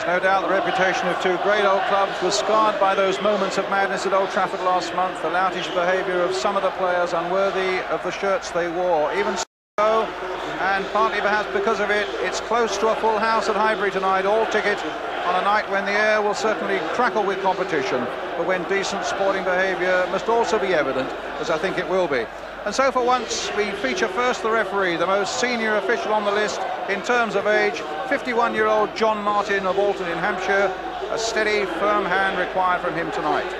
There's no doubt the reputation of two great old clubs was scarred by those moments of madness at Old Trafford last month, the loutish behaviour of some of the players unworthy of the shirts they wore. Even so, and partly perhaps because of it, it's close to a full house at Highbury tonight, all ticket, on a night when the air will certainly crackle with competition, but when decent sporting behaviour must also be evident, as I think it will be. And so for once, we feature first the referee, the most senior official on the list in terms of age, 51-year-old John Martin of Alton in Hampshire. A steady, firm hand required from him tonight.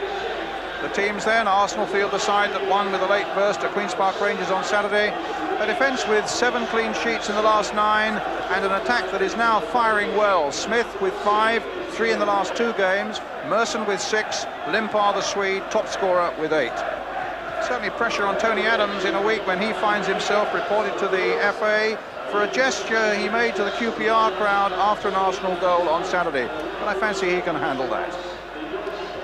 The teams then, Arsenal field the side that won with a late burst at Queen's Park Rangers on Saturday. A defence with 7 clean sheets in the last 9, and an attack that is now firing well. Smith with 5, 3 in the last 2 games. Merson with 6, Limpar the Swede, top scorer with 8. Certainly pressure on Tony Adams in a week when he finds himself reported to the FA for a gesture he made to the QPR crowd after an Arsenal goal on Saturday. But I fancy he can handle that.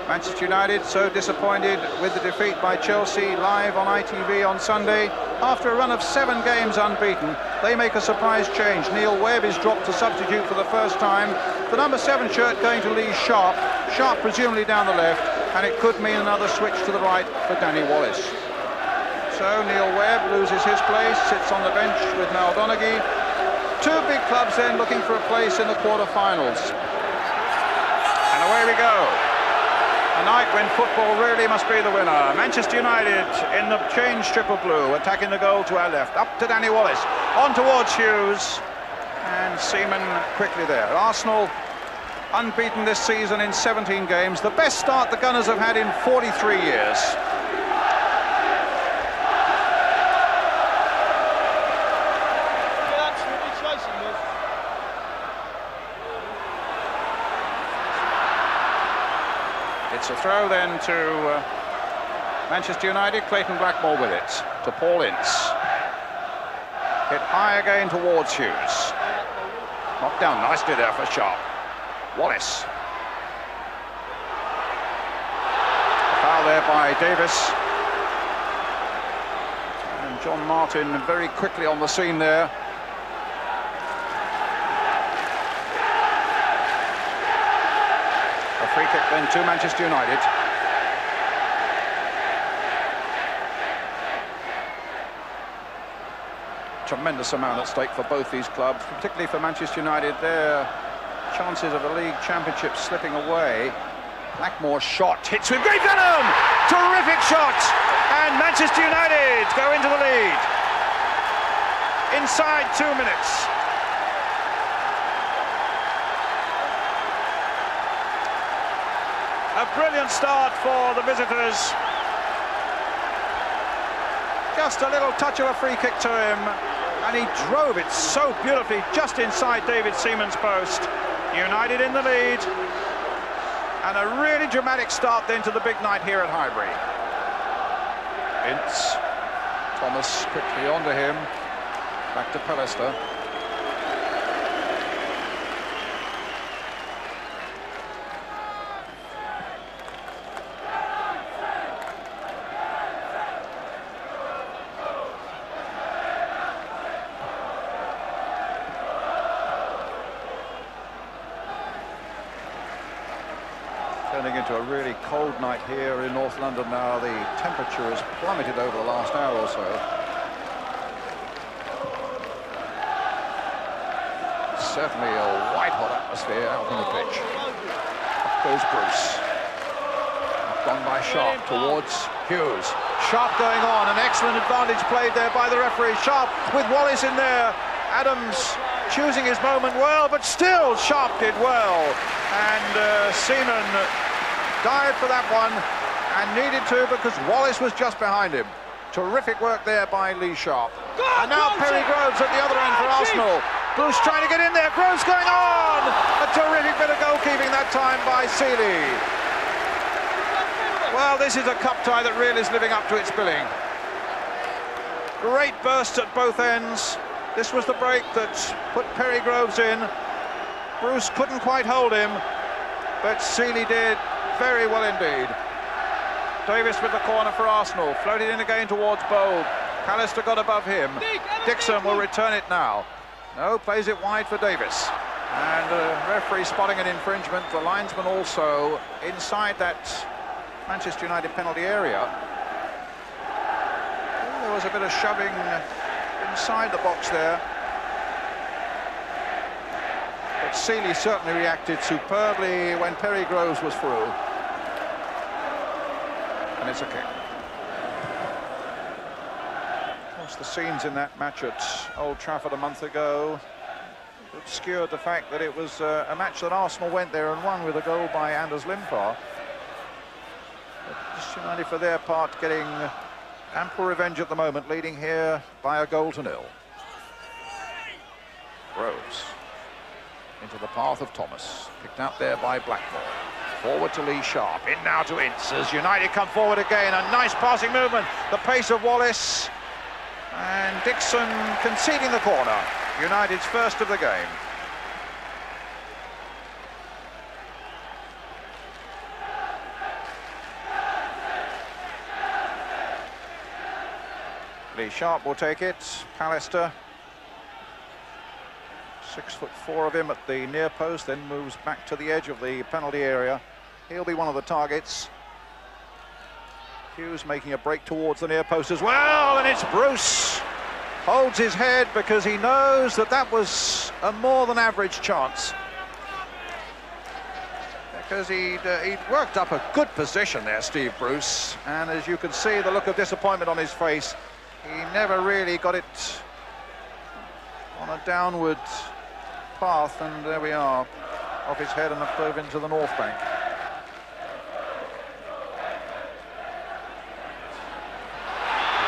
Manchester United so disappointed with the defeat by Chelsea live on ITV on Sunday. After a run of 7 games unbeaten, they make a surprise change. Neil Webb is dropped to substitute for the first time. The number 7 shirt going to Lee Sharp. Sharp presumably down the left, and it could mean another switch to the right for Danny Wallace. So Neil Webb loses his place, sits on the bench with Mal Donaghy. 2 big clubs then looking for a place in the quarter-finals. And away we go. A night when football really must be the winner. Manchester United in the change strip of blue, attacking the goal to our left. Up to Danny Wallace, on towards Hughes, and Seaman quickly there. Arsenal unbeaten this season in 17 games, the best start the Gunners have had in 43 years. It's a throw then to Manchester United. Clayton Blackmore with it to Paul Ince. Hit high again towards Hughes. Knocked down nicely there for Sharp. Wallace. A foul there by Davis. And John Martin very quickly on the scene there. Free kick then to Manchester United. Tremendous amount at stake for both these clubs, particularly for Manchester United. Their chances of a league championship slipping away. Blackmore's shot hits with great venom. Terrific shot, and Manchester United go into the lead inside 2 minutes. A brilliant start for the visitors. Just a little touch of a free kick to him, and he drove it so beautifully just inside David Seaman's post. United in the lead, and a really dramatic start then to the big night here at Highbury. Ince, Thomas quickly onto him, back to Pallister. Turning into a really cold night here in North London now. The temperature has plummeted over the last hour or so. Certainly a white-hot atmosphere out on the pitch. Up goes Bruce. Gone by Sharp towards Hughes. Sharp going on, an excellent advantage played there by the referee. Sharp with Wallace in there. Adams choosing his moment well, but still Sharp did well. And Seaman dived for that one and needed to, because Wallace was just behind him. Terrific work there by Lee Sharp. And now Perry Groves at the other end for Arsenal. Bruce trying to get in there. Groves going on. A terrific bit of goalkeeping that time by Seeley. Well, this is a cup tie that really is living up to its billing. Great bursts at both ends. This was the break that put Perry Groves in. Bruce couldn't quite hold him, but Seeley did very well indeed. Davis with the corner for Arsenal, floated in again towards Bold. Pallister got above him. Dixon will return it now. No, plays it wide for Davis. And the referee spotting an infringement, the linesman also inside that Manchester United penalty area. There was a bit of shoving inside the box there. But Seeley certainly reacted superbly when Perry Groves was through. And it's a kick. Of course, the scenes in that match at Old Trafford a month ago obscured the fact that it was a match that Arsenal went there and won with a goal by Anders Limpar. Manchester United, for their part, getting ample revenge at the moment, leading here by a 1-0. Groves into the path of Thomas, picked out there by Blackmore. Forward to Lee Sharp, in now to Ince as United come forward again. A nice passing movement, the pace of Wallace, and Dixon conceding the corner. United's first of the game. Lee Sharp will take it. Pallister, 6'4" of him at the near post, then moves back to the edge of the penalty area. He'll be one of the targets. Hughes making a break towards the near post as well, and it's Bruce. Holds his head because he knows that that was a more than average chance. Because he'd worked up a good position there, Steve Bruce, and as you can see, the look of disappointment on his face, he never really got it on a downward path, and there we are, off his head and over into the North Bank.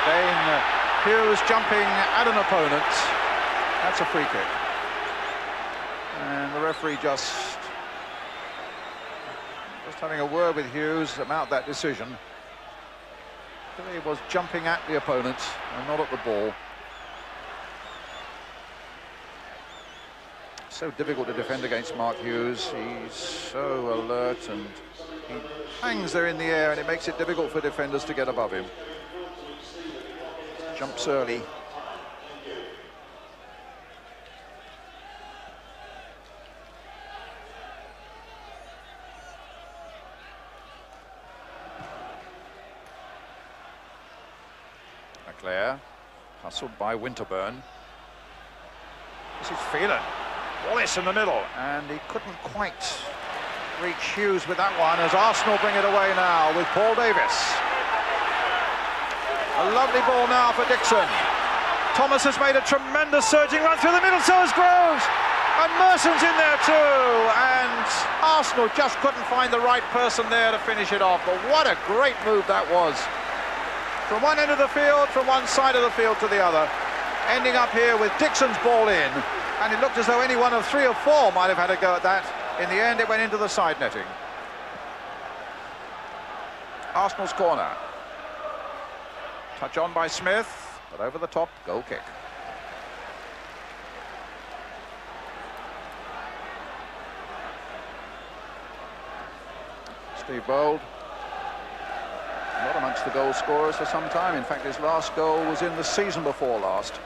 Again, Hughes jumping at an opponent. That's a free kick. And the referee just having a word with Hughes about that decision. He was jumping at the opponent and not at the ball. So difficult to defend against Mark Hughes. He's so alert and he hangs there in the air, and it makes it difficult for defenders to get above him. Jumps early. McClare, hustled by Winterburn. This is Phelan. Wallace in the middle, and he couldn't quite reach Hughes with that one, as Arsenal bring it away now with Paul Davis. A lovely ball now for Dixon. Thomas has made a tremendous surging run through the middle, so has Groves. And Merson's in there too, and Arsenal just couldn't find the right person there to finish it off. But what a great move that was. From one end of the field, from one side of the field to the other, ending up here with Dixon's ball in, and it looked as though any one of 3 or 4 might have had a go at that. In the end, it went into the side netting. Arsenal's corner. Touch on by Smith, but over the top, goal kick. Steve Bold, not amongst the goal scorers for some time. In fact, his last goal was in the season before last.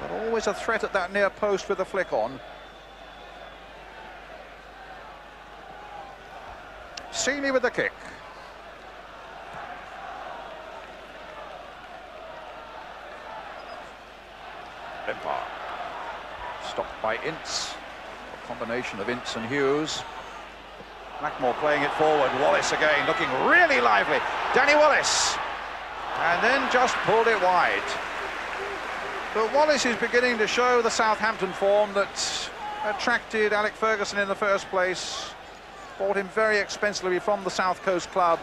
But always a threat at that near post with a flick on. Seeley with the kick. Limpar. Stopped by Ince. A combination of Ince and Hughes. Blackmore playing it forward. Wallace again, looking really lively. Danny Wallace. And then just pulled it wide. But Wallace is beginning to show the Southampton form that attracted Alec Ferguson in the first place. Bought him very expensively from the South Coast club.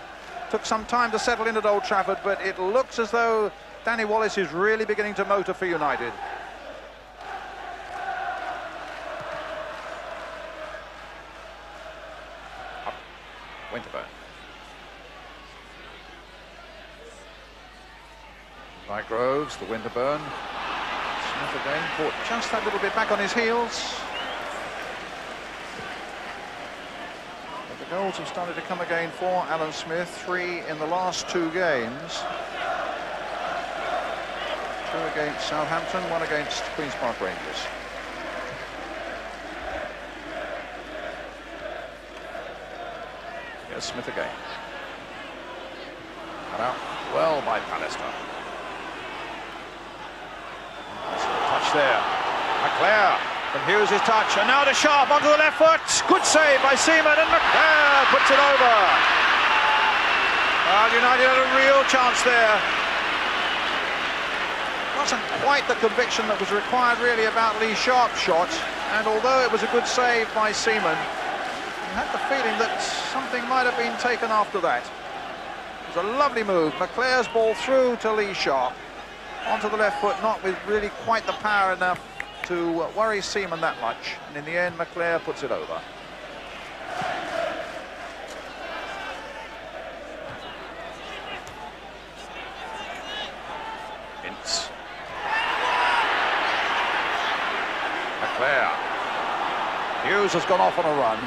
Took some time to settle in at Old Trafford, but it looks as though Danny Wallace is really beginning to motor for United. Up. Winterburn. By Groves, the Winterburn. Smith again, caught just that little bit back on his heels. But the goals have started to come again for Alan Smith. 3 in the last 2 games. 2 against Southampton, 1 against Queen's Park Rangers. Here's Smith again. Cut out well by Pallister. Touch there. McClare from Hughes' touch, and now to Sharp onto the left foot. Good save by Seaman, and McClare puts it over. Well, United had a real chance there. Wasn't quite the conviction that was required really about Lee Sharp's shot, and although it was a good save by Seaman, you had the feeling that something might have been taken after that. It was a lovely move. McClare's ball through to Lee Sharp onto the left foot, not with really quite the power enough to worry Seaman that much, and in the end McClare puts it over. Ince. McClare. Hughes has gone off on a run.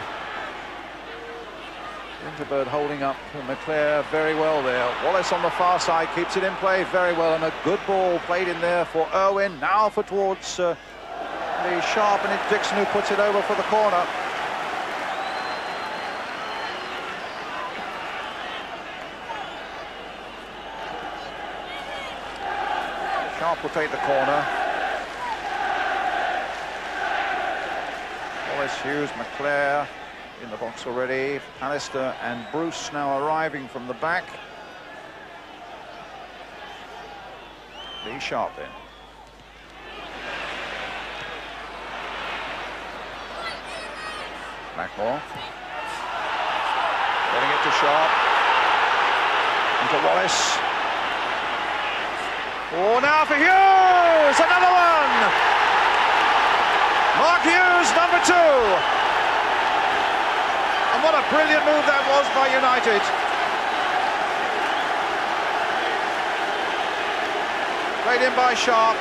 Winterbird holding up McClare very well there. Wallace on the far side keeps it in play very well, and a good ball played in there for Irwin. Now for towards Lee Sharp, and it's Dixon who puts it over for the corner. Sharp will take the corner. Wallace, Hughes, McClare in the box already. Pallister and Bruce now arriving from the back. Lee Sharp in. Blackmore. Getting it to Sharp. Into Wallace. Oh, now for Hughes! Another one! Mark Hughes, number 2. And what a brilliant move that was by United. Played in by Sharp.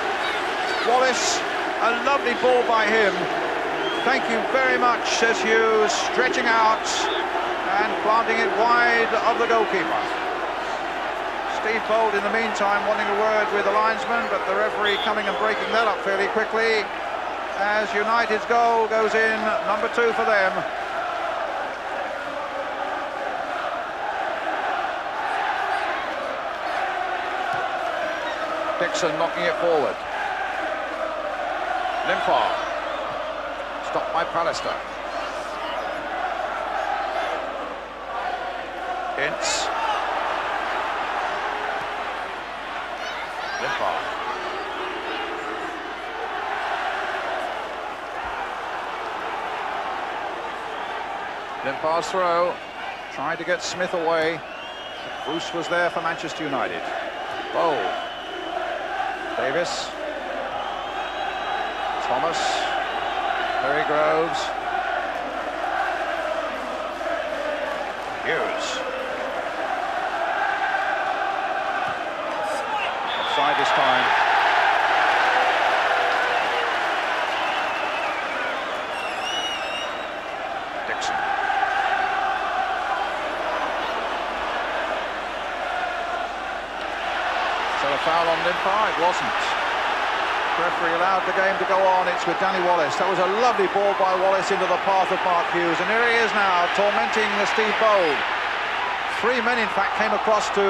Wallace, a lovely ball by him. Thank you very much, says Hughes, stretching out and planting it wide of the goalkeeper. Steve Bold, in the meantime, wanting a word with the linesman, but the referee coming and breaking that up fairly quickly as United's goal goes in, number 2 for them. Dixon knocking it forward. Limpar. Stopped by Pallister. Ince. Limpar. Limpar's throw. Trying to get Smith away. Bruce was there for Manchester United. Bold. Davis. Thomas. Terry Groves. Hughes. Offside this time. Dixon. So a foul on Limpar? It wasn't. Referee allowed the game to go on. It's with Danny Wallace. That was a lovely ball by Wallace into the path of Mark Hughes, and here he is now tormenting Steve Bold. 3 men in fact came across to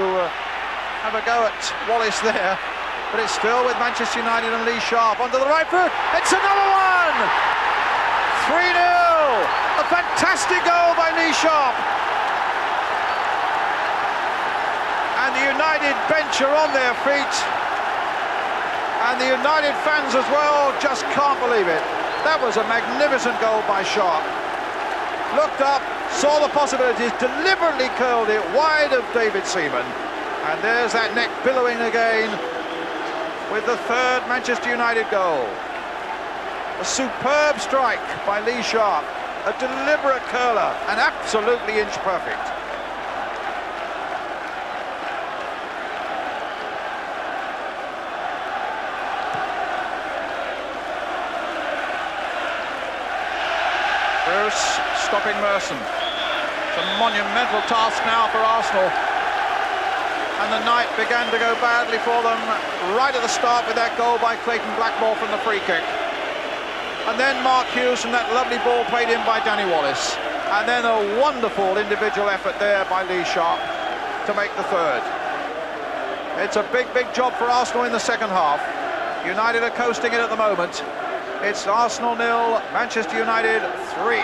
have a go at Wallace there, but it's still with Manchester United and Lee Sharp onto the right foot. It's another one! 3-0! A fantastic goal by Lee Sharp. And the United bench are on their feet. And the United fans as well just can't believe it. That was a magnificent goal by Sharp. Looked up, saw the possibilities, deliberately curled it wide of David Seaman. And there's that neck billowing again with the 3rd Manchester United goal. A superb strike by Lee Sharp. A deliberate curler and absolutely inch perfect. Bruce stopping Merson. It's a monumental task now for Arsenal. And the night began to go badly for them right at the start with that goal by Clayton Blackmore from the free kick. And then Mark Hughes and that lovely ball played in by Danny Wallace. And then a wonderful individual effort there by Lee Sharp to make the third. It's a big, big job for Arsenal in the second half. United are coasting it at the moment. It's Arsenal 0, Manchester United 3.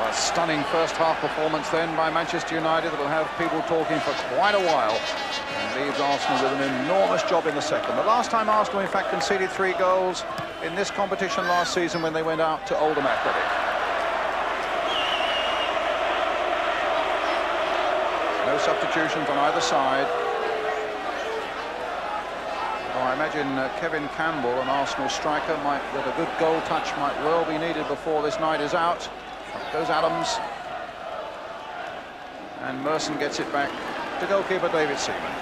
A stunning first half performance then by Manchester United that will have people talking for quite a while and leaves Arsenal with an enormous job in the second. The last time Arsenal in fact conceded 3 goals in this competition last season when they went out to Oldham Athletic. No substitutions on either side. Well, I imagine Kevin Campbell, an Arsenal striker, with a good goal touch, might well be needed before this night is out. Up goes Adams. And Merson gets it back to goalkeeper David Seaman.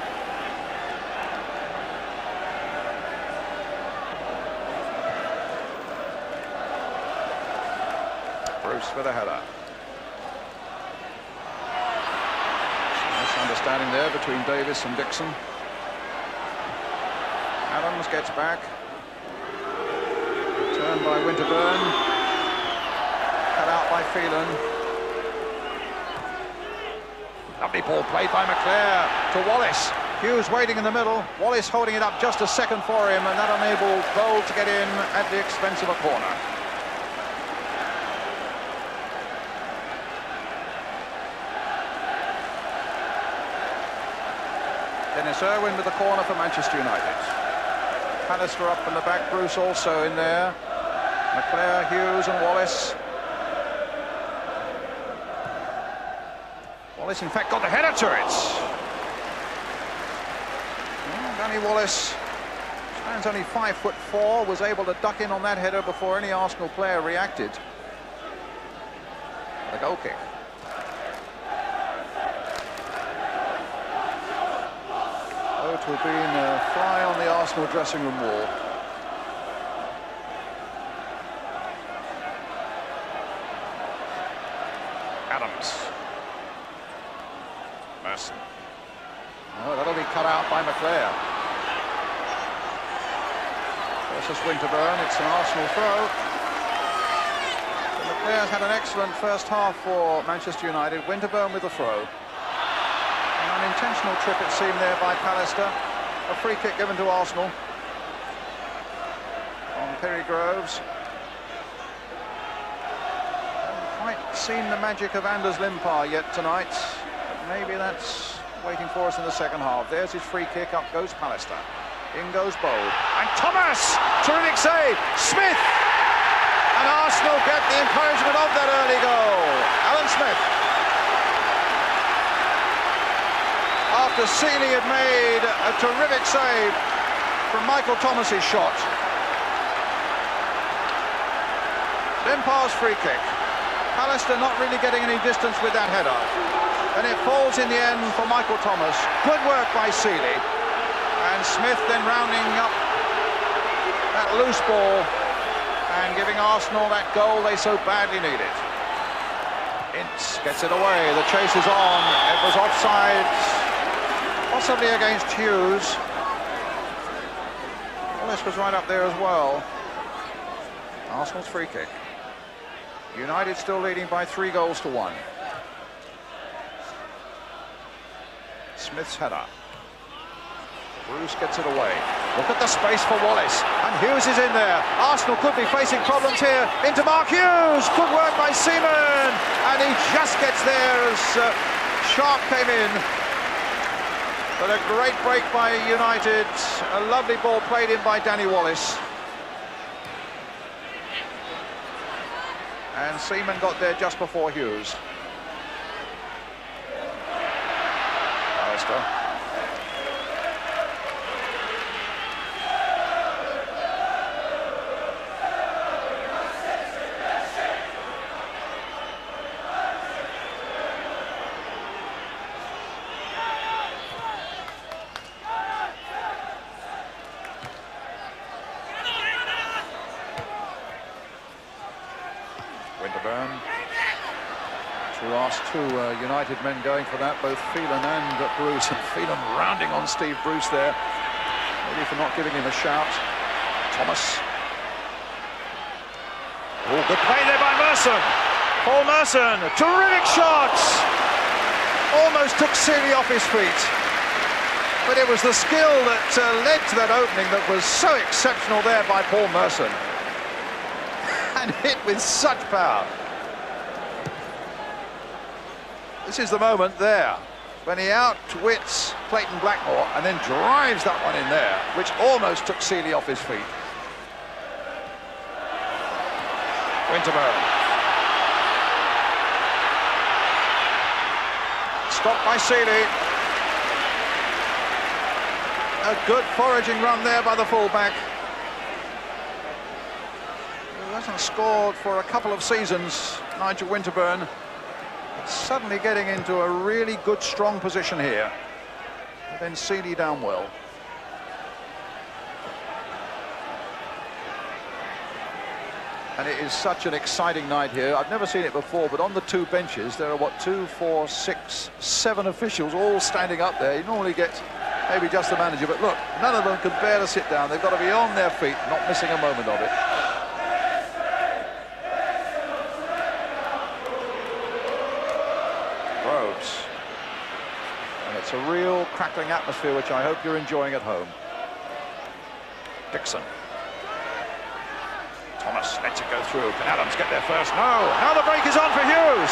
Bruce with a header. Misunderstanding there between Davis and Dixon. Adams gets back. Turned by Winterburn. Cut out by Phelan. Lovely ball played by McClare to Wallace. Hughes waiting in the middle. Wallace holding it up just a second for him, and that enabled Bold to get in at the expense of a corner. Dennis Irwin with the corner for Manchester United. Pallister up in the back, Bruce also in there. McClare, Hughes and Wallace. Wallace in fact got the header to it. Well, Danny Wallace stands only 5'4", was able to duck in on that header before any Arsenal player reacted. What a goal kick. To have been a fly on the Arsenal dressing room wall. Adams. Merson. Oh, that'll be cut out by McClare. Versus Winterburn, it's an Arsenal throw. So McClare's had an excellent first half for Manchester United. Winterburn with the throw. An unintentional trip, it seemed, there by Pallister. A free kick given to Arsenal on Perry Groves. Haven't quite seen the magic of Anders Limpar yet tonight, but maybe that's waiting for us in the second half. There's his free kick, up goes Pallister. In goes Bold. And Thomas! Terrific save! Smith! And Arsenal get the encouragement of that early goal. Alan Smith. After Seeley had made a terrific save from Michael Thomas's shot. Limpar's free kick. Pallister not really getting any distance with that header. And it falls in the end for Michael Thomas. Good work by Seeley. And Smith then rounding up that loose ball and giving Arsenal that goal they so badly needed. Ince gets it away. The chase is on. It was offside. Possibly against Hughes. Wallace was right up there as well. Arsenal's free kick. United still leading by 3-1. Smith's header. Bruce gets it away. Look at the space for Wallace. And Hughes is in there. Arsenal could be facing problems here. Into Mark Hughes. Good work by Seaman. And he just gets there as Sharp came in. But a great break by United. A lovely ball played in by Danny Wallace. And Seaman got there just before Hughes. Pallister. Winterburn. Two United men going for that, both Phelan and Bruce, and Phelan rounding on Steve Bruce there, maybe for not giving him a shout. Thomas. Oh, good play there by Merson. Paul Merson, terrific shots. Almost took Seeley off his feet. But it was the skill that led to that opening that was so exceptional there by Paul Merson. And hit with such power. This is the moment there when he outwits Clayton Blackmore and then drives that one in there, which almost took Seeley off his feet. Winterburn. Stopped by Seeley. A good foraging run there by the fullback. He hasn't scored for a couple of seasons, Nigel Winterburn. Suddenly getting into a really good, strong position here. And then Seeley down well. And it is such an exciting night here. I've never seen it before, but on the two benches, there are, what, 2, 4, 6, 7 officials all standing up there. You normally get maybe just the manager, but look, none of them can bear to sit down. They've got to be on their feet, not missing a moment of it. And it's a real crackling atmosphere, which I hope you're enjoying at home. Dixon. Thomas lets it go through. Can Adams get there first? No. Now the break is on for Hughes.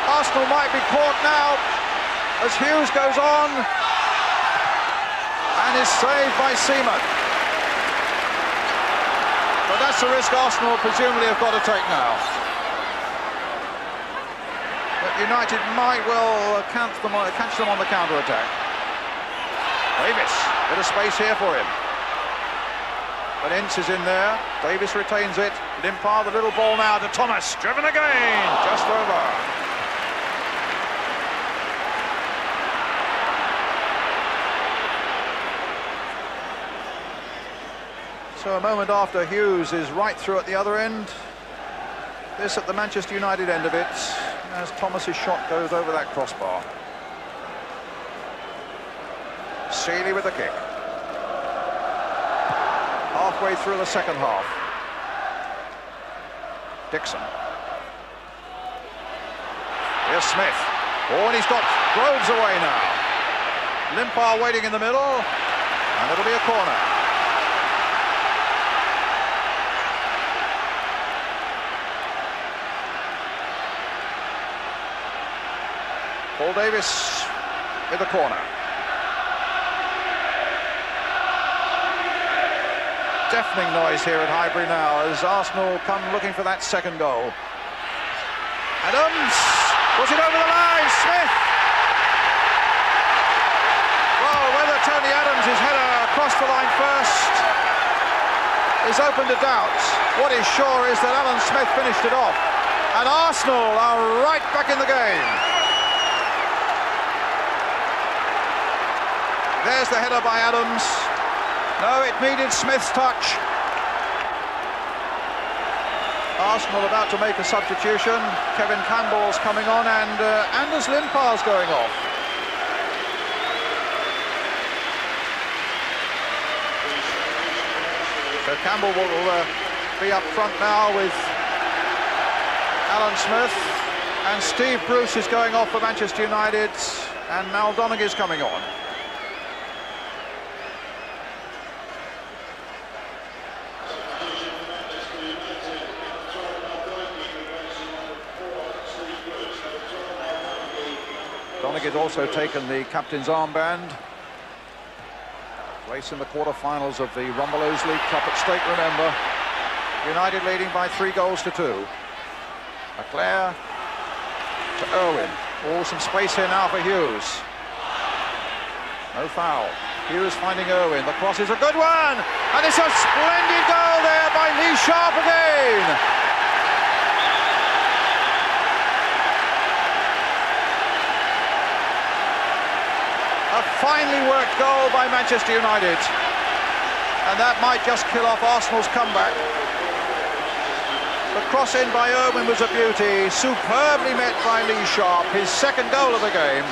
Arsenal might be caught now as Hughes goes on and is saved by Seaman. But that's the risk Arsenal presumably have got to take now. United might well catch them on the counter-attack. Davis, bit of space here for him. But Ince is in there. Davis retains it. Limpar, the little ball now to Thomas. Driven again, just over. So a moment after, Hughes is right through at the other end. This at the Manchester United end of it, as Thomas's shot goes over that crossbar. Seeley with the kick. Halfway through the second half. Dixon. Here's Smith. Oh, and he's got Groves away now. Limpar waiting in the middle, and it'll be a corner. Paul Davis with the corner. Deafening noise here at Highbury now as Arsenal come looking for that second goal. Adams puts it over the line. Smith. Well, whether Tony Adams' header across the line first is open to doubt. What is sure is that Alan Smith finished it off, and Arsenal are right back in the game. There's the header by Adams. No, it needed Smith's touch. Arsenal about to make a substitution. Kevin Campbell's coming on, and Anders Limpar's going off. So Campbell will be up front now with Alan Smith, and Steve Bruce is going off for Manchester United, and Mal Donaghy's coming on. Donaghy's also taken the captain's armband. Place in the quarter-finals of the Man Utd League Cup at stake, remember. United leading by 3-2. Leclerc to Irwin. Oh, some space here now for Hughes. No foul. Hughes finding Irwin. The cross is a good one. And it's a splendid goal there by Lee Sharp again. A finely worked goal by Manchester United, and that might just kill off Arsenal's comeback. The cross in by Irwin was a beauty, superbly met by Lee Sharp, his second goal of the game,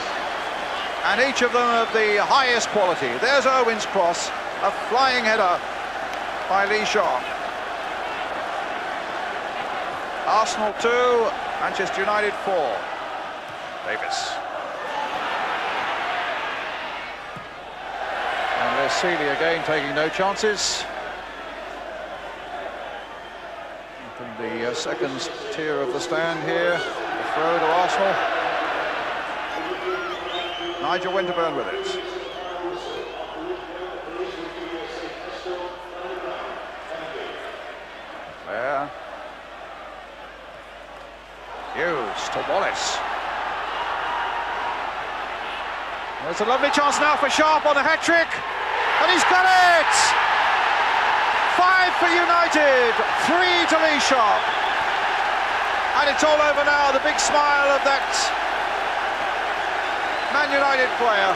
and each of them of the highest quality. There's Irwin's cross, a flying header by Lee Sharp. Arsenal 2, Manchester United 4. Davis. And there's Seeley again taking no chances. Up in the second tier of the stand here, the throw to Arsenal. Nigel Winterburn with it. There. Hughes to Wallace. There's a lovely chance now for Sharp on a hat-trick, and he's got it! 5 for United, 3 to Lee Sharp. And it's all over now, the big smile of that Man United player.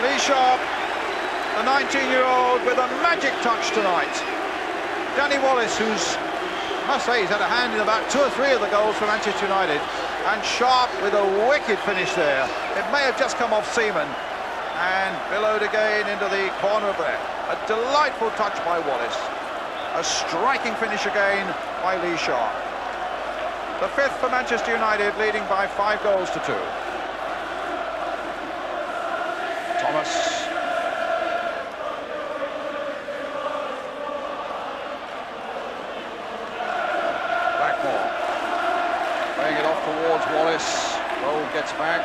Lee Sharp, the 19-year-old with a magic touch tonight. Danny Wallace, who's, I must say, he's had a hand in about 2 or 3 of the goals for Manchester United. And Sharp with a wicked finish there. It may have just come off Seaman and billowed again into the corner of there. A delightful touch by Wallace. A striking finish again by Lee Sharp. The 5th for Manchester United, leading by 5 goals to 2. Thomas. Blackmore. Playing it off towards Wallace. Roll gets back.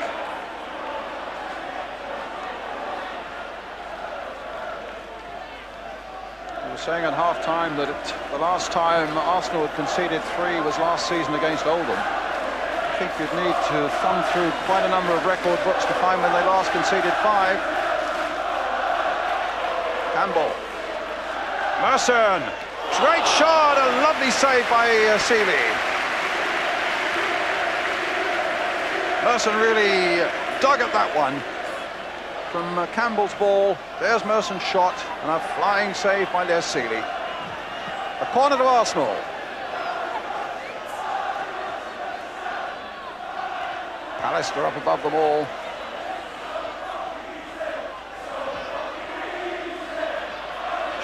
We were saying at half-time that the last time Arsenal had conceded 3 was last season against Oldham. I think you'd need to thumb through quite a number of record books to find when they last conceded 5. Campbell. Merson. Great shot, a lovely save by Seeley. Merson really dug at that one. From Campbell's ball, there's Merson's shot, and a flying save by Les Seeley. A corner to Arsenal. Pallister up above them all.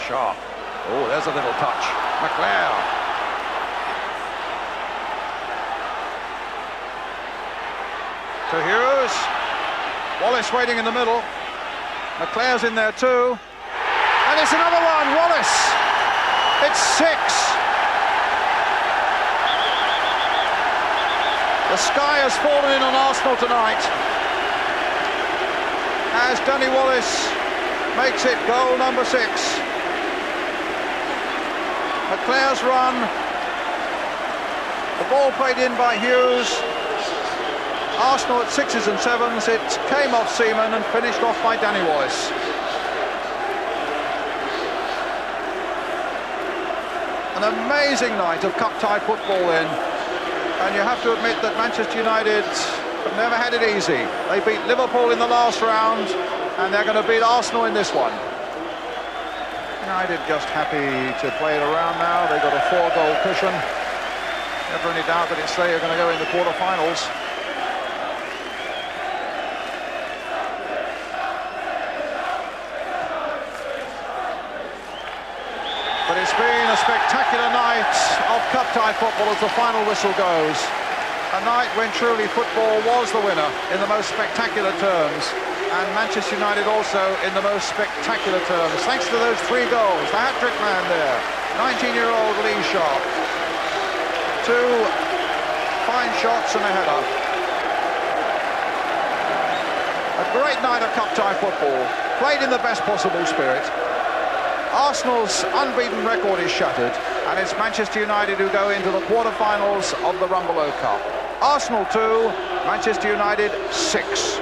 Sharp. Oh, there's a little touch. McLeod. To Hughes. Wallace waiting in the middle. McLeod's in there too. And it's another one, Wallace. It's 6. The sky has fallen in on Arsenal tonight as Danny Wallace makes it goal number 6. McLeod's run. The ball played in by Hughes. Arsenal at 6s and 7s. It came off Seaman and finished off by Danny Wallace. An amazing night of cup-tie football then. And you have to admit that Manchester United have never had it easy. They beat Liverpool in the last round, and they're going to beat Arsenal in this one. United just happy to play it around now. They've got a 4-goal cushion. Never any doubt that it's they are going to go in the quarter-finals. But it's been a spectacular night of cup-tie football as the final whistle goes. A night when truly football was the winner in the most spectacular terms, and Manchester United also in the most spectacular terms, thanks to those 3 goals. The hat-trick man there, 19-year-old Lee Sharp. 2 fine shots and a header. A great night of cup-tie football, played in the best possible spirit. Arsenal's unbeaten record is shattered, and it's Manchester United who go into the quarter-finals of the Rumbelow Cup. Arsenal 2, Manchester United 6.